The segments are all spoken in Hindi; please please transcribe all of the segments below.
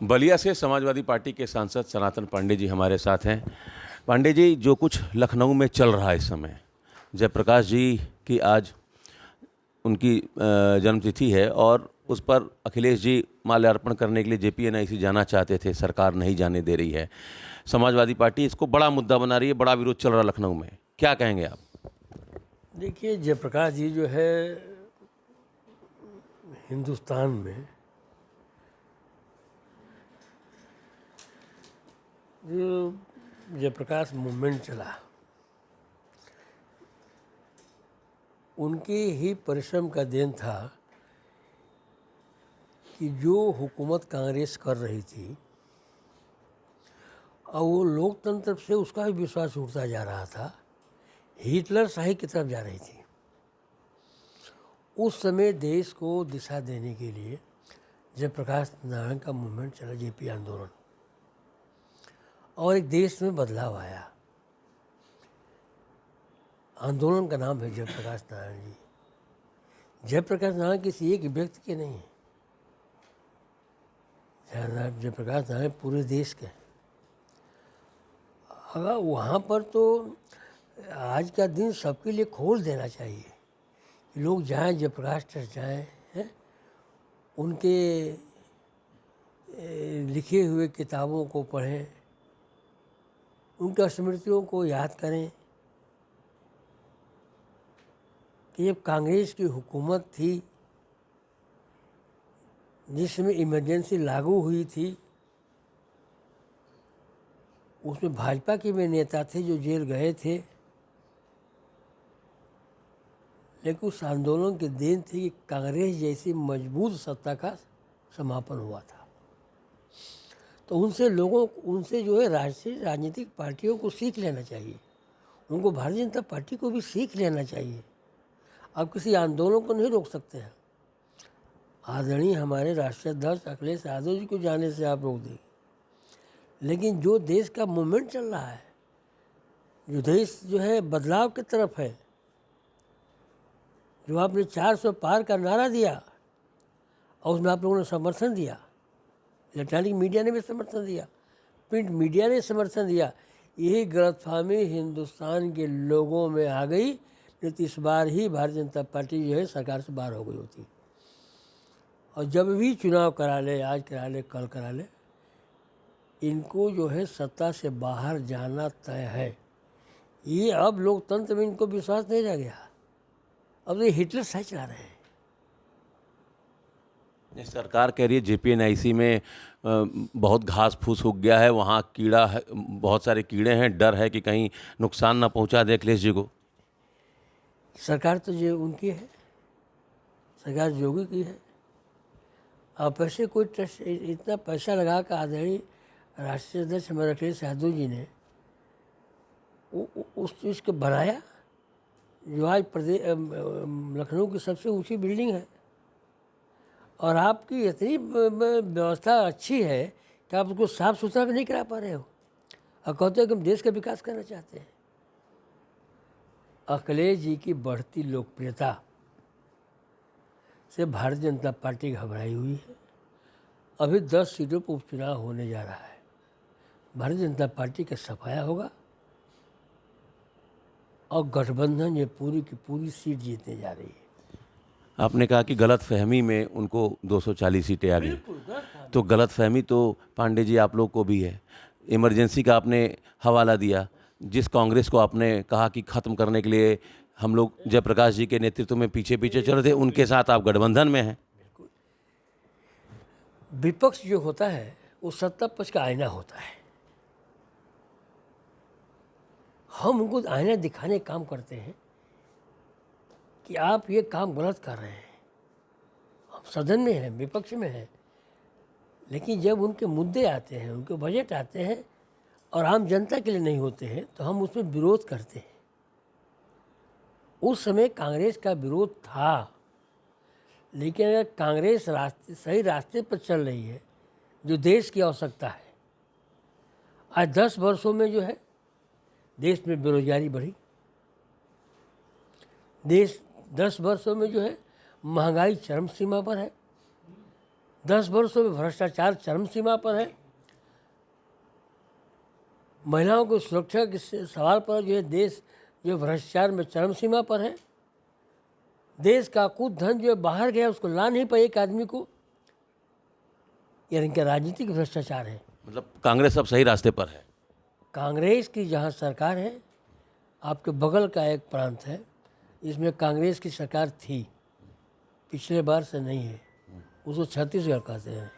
बलिया से समाजवादी पार्टी के सांसद सनातन पांडे जी हमारे साथ हैं। पांडे जी, जो कुछ लखनऊ में चल रहा है इस समय, जयप्रकाश जी की आज उनकी जन्मतिथि है और उस पर अखिलेश जी माल्यार्पण करने के लिए जेपीएनआईसी जाना चाहते थे, सरकार नहीं जाने दे रही है। समाजवादी पार्टी इसको बड़ा मुद्दा बना रही है, बड़ा विरोध चल रहा है लखनऊ में, क्या कहेंगे आप? देखिए, जयप्रकाश जी जो है हिंदुस्तान में जो जयप्रकाश मूवमेंट चला, उनके ही परिश्रम का देन था कि जो हुकूमत कांग्रेस कर रही थी और वो लोकतंत्र से उसका भी विश्वास उठता जा रहा था, हिटलर शाही की तरफ जा रही थी। उस समय देश को दिशा देने के लिए जयप्रकाश नारायण का मूवमेंट चला, जेपी आंदोलन, और एक देश में बदलाव आया। आंदोलन का नाम है जयप्रकाश नारायण जी। जयप्रकाश नारायण किसी एक व्यक्ति के नहीं है, जयप्रकाश नारायण पूरे देश के। अगर वहाँ पर तो आज का दिन सबके लिए खोल देना चाहिए, लोग जाएं, जयप्रकाश ट्रस्ट जाएं, हैं, उनके लिखे हुए किताबों को पढ़ें, उनका स्मृतियों को याद करें कि जब कांग्रेस की हुकूमत थी जिसमें इमरजेंसी लागू हुई थी, उसमें भाजपा के भी नेता थे जो जेल गए थे, लेकिन उस आंदोलन के देन थी कि कांग्रेस जैसी मजबूत सत्ता का समापन हुआ था। तो उनसे जो है राष्ट्रीय राजनीतिक पार्टियों को सीख लेना चाहिए, उनको भारतीय जनता पार्टी को भी सीख लेना चाहिए। अब किसी आंदोलन को नहीं रोक सकते हैं। आदरणीय हमारे राष्ट्रीय अध्यक्ष अखिलेश यादव जी को जाने से आप रोक देंगे, लेकिन जो देश का मूवमेंट चल रहा है, जो देश जो है बदलाव की तरफ है, जो आपने 400 पार का नारा दिया और उसमें आप लोगों ने समर्थन दिया, इलेक्ट्रॉनिक मीडिया ने भी समर्थन दिया, प्रिंट मीडिया ने समर्थन दिया, यही गलतफहमी हिंदुस्तान के लोगों में आ गई, नहीं तो इस बार ही भारतीय जनता पार्टी जो है सरकार से बाहर हो गई होती। और जब भी चुनाव करा ले, आज करा ले, कल करा ले, इनको जो है सत्ता से बाहर जाना तय है। ये अब लोकतंत्र में इनको विश्वास नहीं रह गया, अब तो ये हिटलर शाही चला रहे हैं। सरकार कह रही है जेपीएनआईसी में बहुत घास फूस उग गया है, वहाँ कीड़ा है, बहुत सारे कीड़े हैं, डर है कि कहीं नुकसान ना पहुँचा दे अखिलेश जी को। सरकार तो जो उनकी है, सरकार योगी की है। अब पैसे कोई ट्रस्ट इतना पैसा लगा कर आदरणीय राष्ट्रीय अध्यक्ष हमारे अखिलेश यादव जी ने उस चीज़ को बनाया जो आज प्रदेश लखनऊ की सबसे ऊंची बिल्डिंग है। और आपकी इतनी व्यवस्था अच्छी है कि आप उसको साफ सुथरा भी नहीं करा पा रहे हो और कहते हो कि हम देश का विकास करना चाहते हैं। अखिलेश जी की बढ़ती लोकप्रियता से भारतीय जनता पार्टी घबराई हुई है। अभी 10 सीटों पर उपचुनाव होने जा रहा है, भारतीय जनता पार्टी का सफाया होगा और गठबंधन ये पूरी की पूरी सीट जीतने जा रही है। आपने कहा कि गलत फहमी में उनको 240 सीटें आ गई, तो गलत फहमी तो पांडे जी आप लोग को भी है। इमरजेंसी का आपने हवाला दिया, जिस कांग्रेस को आपने कहा कि ख़त्म करने के लिए हम लोग जयप्रकाश जी के नेतृत्व में पीछे पीछे चल रहे थे, उनके साथ आप गठबंधन में हैं। विपक्ष जो होता है वो सत्ता पक्ष का आईना होता है। हम उनको आईना दिखाने का काम करते हैं कि आप ये काम गलत कर रहे हैं। हम सदन में हैं, विपक्ष में हैं, लेकिन जब उनके मुद्दे आते हैं, उनके बजट आते हैं और आम जनता के लिए नहीं होते हैं, तो हम उसमें विरोध करते हैं। उस समय कांग्रेस का विरोध था, लेकिन अगर कांग्रेस सही रास्ते पर चल रही है, जो देश की आवश्यकता है। आज 10 वर्षों में जो है देश में बेरोजगारी बढ़ी, देश 10 वर्षों में जो है महंगाई चरम सीमा पर है, 10 वर्षों में भ्रष्टाचार चरम सीमा पर है। महिलाओं की सुरक्षा के सवाल पर जो है देश जो भ्रष्टाचार में चरम सीमा पर है। देश का कुछ धन जो है बाहर गया उसको ला नहीं पाए एक आदमी को। यह इनका राजनीतिक भ्रष्टाचार है। मतलब कांग्रेस अब सही रास्ते पर है। कांग्रेस की जहाँ सरकार है, आपके बगल का एक प्रांत है, इसमें कांग्रेस की सरकार थी, पिछले बार से नहीं है, उसको छत्तीसगढ़ कहते हैं।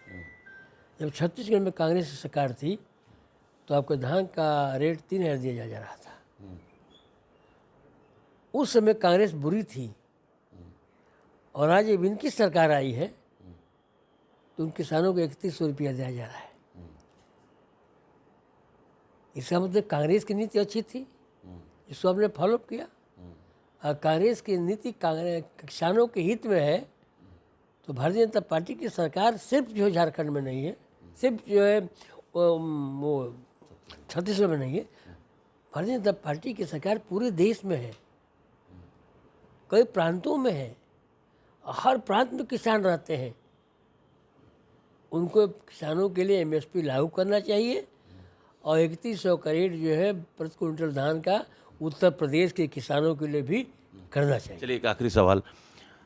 जब छत्तीसगढ़ में कांग्रेस की सरकार थी तो आपके धान का रेट 3,000 दिया जा रहा था। उस समय कांग्रेस बुरी थी और आज जब इनकी सरकार आई है तो उन किसानों को 3100 रुपया दिया जा रहा है। इसका मतलब कांग्रेस की नीति अच्छी थी, इसको आपने फॉलो किया। और कांग्रेस की नीति किसानों के हित में है तो भारतीय जनता पार्टी की सरकार सिर्फ जो है झारखंड में नहीं है, सिर्फ जो है वो छत्तीसगढ़ में नहीं है, भारतीय जनता पार्टी की सरकार पूरे देश में है, कई प्रांतों में है। हर प्रांत में किसान रहते हैं, उनको किसानों के लिए एमएसपी लागू करना चाहिए और 3100 का रेट जो है प्रति क्विंटल धान का उत्तर प्रदेश के किसानों के लिए भी करना चाहिए। चलिए एक आखिरी सवाल,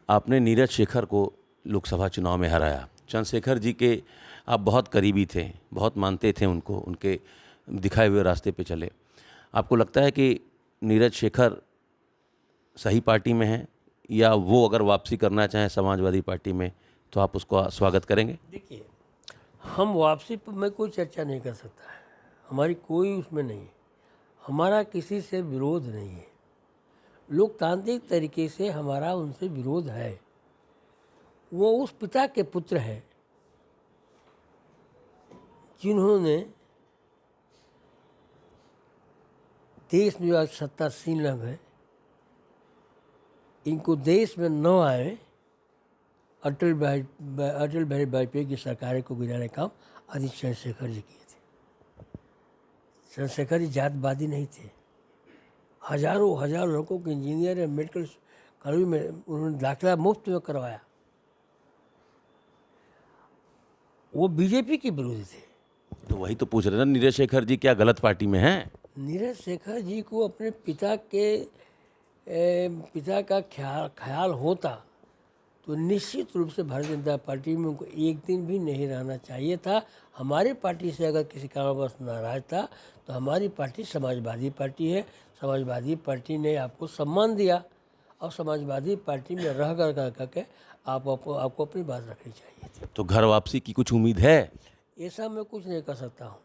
आपने नीरज शेखर को लोकसभा चुनाव में हराया। चंद्रशेखर जी के आप बहुत करीबी थे, बहुत मानते थे उनको, उनके दिखाए हुए रास्ते पे चले। आपको लगता है कि नीरज शेखर सही पार्टी में है या वो अगर वापसी करना चाहें समाजवादी पार्टी में तो आप उसका स्वागत करेंगे? देखिए, हम वापसी पर मैं कोई चर्चा नहीं कर सकता है, हमारी कोई उसमें नहीं है, हमारा किसी से विरोध नहीं है, लोकतांत्रिक तरीके से हमारा उनसे विरोध है। वो उस पिता के पुत्र हैं जिन्होंने देश में जो आज सत्ता सीलम है, इनको देश में न आए अटल बिहारी वाजपेयी की सरकारें को गिराने का काम आदि चंद्रशेखर जी किए थे। चंद्रशेखर जी जातवादी नहीं थे, हजारों लोगों को इंजीनियर या मेडिकल कॉलेज में उन्होंने दाखिला मुफ्त में करवाया। वो बीजेपी के विरोधी थे। तो वही तो पूछ रहे ना, नीरज शेखर जी क्या गलत पार्टी में हैं? नीरज शेखर जी को अपने पिता का ख्याल होता तो निश्चित रूप से भारतीय जनता पार्टी में उनको एक दिन भी नहीं रहना चाहिए था। हमारी पार्टी से अगर किसी कारणवश नाराज था तो हमारी पार्टी समाजवादी पार्टी है, समाजवादी पार्टी ने आपको सम्मान दिया और समाजवादी पार्टी में रह करके आपको अपनी बात रखनी चाहिए थी। तो घर वापसी की कुछ उम्मीद है? ऐसा मैं कुछ नहीं कर सकता हूँ।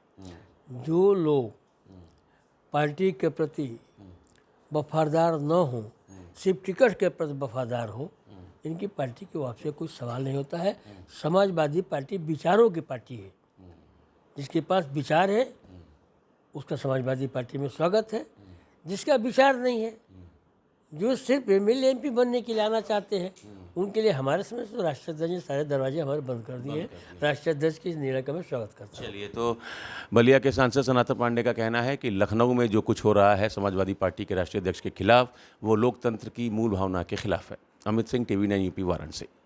जो लोग पार्टी के प्रति वफादार न हों, सिर्फ टिकट के प्रति वफादार हों, इनकी पार्टी की वापसी का कोई सवाल नहीं होता है। समाजवादी पार्टी विचारों की पार्टी है, जिसके पास विचार है उसका समाजवादी पार्टी में स्वागत है। जिसका विचार नहीं है, जो सिर्फ एमएलए एमपी बनने के लिए आना चाहते हैं, उनके लिए हमारे समय से तो राष्ट्रीय अध्यक्ष ने सारे दरवाजे हमारे बंद कर दिए हैं। राष्ट्रीय अध्यक्ष की इस निर्णय का मैं स्वागत करता हूँ। चलिए, तो बलिया के सांसद सनातन पांडे का कहना है कि लखनऊ में जो कुछ हो रहा है समाजवादी पार्टी के राष्ट्रीय अध्यक्ष के खिलाफ, वो लोकतंत्र की मूल भावना के खिलाफ है। Amit Singh, TV9 UP, Varanasi.